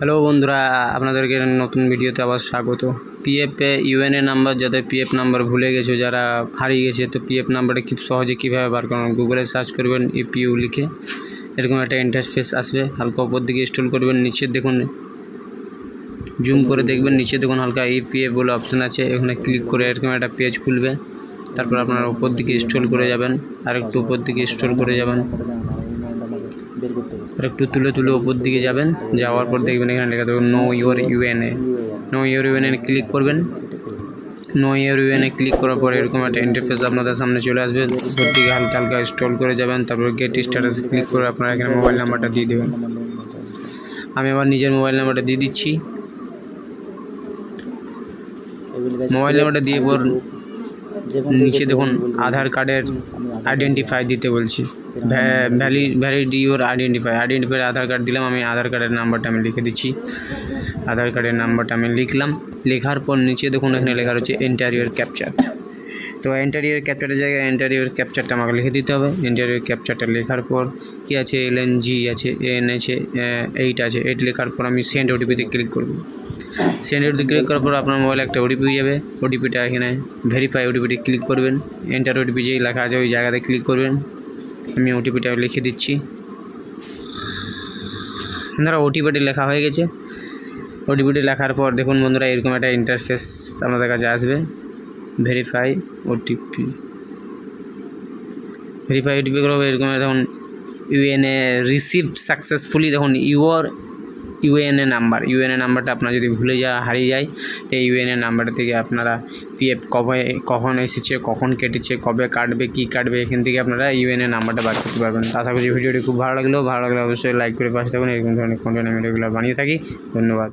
Hello বন্ধুরা, আপনাদেরকে নতুন ভিডিওতে আবার স্বাগত। পিএফে ইউএনএ নাম্বার, যাদের পিএফ নাম্বার ভুলে গেছো, যারা হারিয়ে গেছে, তো পিএফ নাম্বারটা খুব সহজে কীভাবে বার করবেন, গুগলে সার্চ করবেন ইপিইউ লিখে, এরকম একটা ইন্টারফেস আসবে। হালকা উপর দিকে স্ক্রল করবেন, নিচে দেখুন, জুম করে দেখবেন, নিচে দেখুন হালকা ইপিএফ বলে অপশান আছে, এখানে ক্লিক করে এরকম একটা পেজ খুলবে। তারপর আপনারা উপর দিকে স্ক্রল করে যাবেন, আর একটু উপর দিকে স্ক্রল করে যাবেন, আর একটু তুলে উপর দিকে যাবেন। যাওয়ার পর দেখবেন এখানে লেখা থাকবে no your ইউএনএ। No your ইউএনএ click করবেন। নো ইউর ইউএনএ ক্লিক করার পর এরকম একটা ইন্টারফেস আপনাদের সামনে চলে আসবে। উপর দিকে হালকা হালকা স্ক্রল করে যাবেন, তারপর গেট স্ট্যাটাসে ক্লিক করে আপনারা এখানে মোবাইল নাম্বারটা দিয়ে দেবেন। আমি আবার নিজের মোবাইল নাম্বারটা দিয়ে দিচ্ছি। মোবাইল নাম্বারটা দিয়ে পর নিচে দেখুন আধার কার্ডের আইডেন্টিফাই দিতে বলছি, valid your identify Aadhaar card দিলাম। আমি আধার কার্ডের নাম্বারটা আমি লিখে দিচ্ছি। আধার কার্ডের নাম্বারটা আমি লিখলাম। লেখার পর নিচে দেখুন এখানে লেখা রয়েছে এন্টার ইউর ক্যাপচার। তো এন্টার ইউর ক্যাপচারের জায়গায় এন্টার ইউর ক্যাপচারটা আমাকে লিখে দিতে হবে। এন্টার ইউর ক্যাপচারটা লেখার পর কী আছে, LNG আছে, AN আছে, 8 আছে। 8 লেখার পর আমি সেন্ড ওটিপিতে ক্লিক করব। সেন্ড ওটিপি ক্লিক করার পর আপনার মোবাইলে একটা ওটিপি যাবে। ওটিপিটা এখানে ভেরিফাই ওটিপিটি ক্লিক করবেন। এন্টার ওটিপি যেই লেখা আছে ওই জায়গাতে ক্লিক করবেন। আমি ওটিপিটা লিখে দিচ্ছি। বন্ধুরা, ওটিপিটি লেখা হয়ে গেছে। ওটিপিটি লেখার পর দেখুন বন্ধুরা, এরকম একটা ইন্টারফেস আপনাদের কাছে আসবে। ভেরিফাই ওটিপি করবো। এরকম দেখুন ইউএনএ রিসিভড সাকসেসফুলি। দেখুন ইউএনএ নাম্বারটা আপনার যদি ভুলে হারিয়ে যায়, তো ইউএনএ নাম্বারটা থেকে আপনারা পিএফ কখন এসেছে, কখন কেটেছে, কবে কাটবে, কী কাটবে, এখান থেকে আপনারা ইউএনএ নাম্বারটা বার করতে পারবেন। আশা করছি ভিডিওটি খুব ভালো লাগলে অবশ্যই লাইক করে পাশে থাকুন। এরকম ধরনের কন্টেন্ট আমি রেগুলার বানিয়ে থাকি। ধন্যবাদ।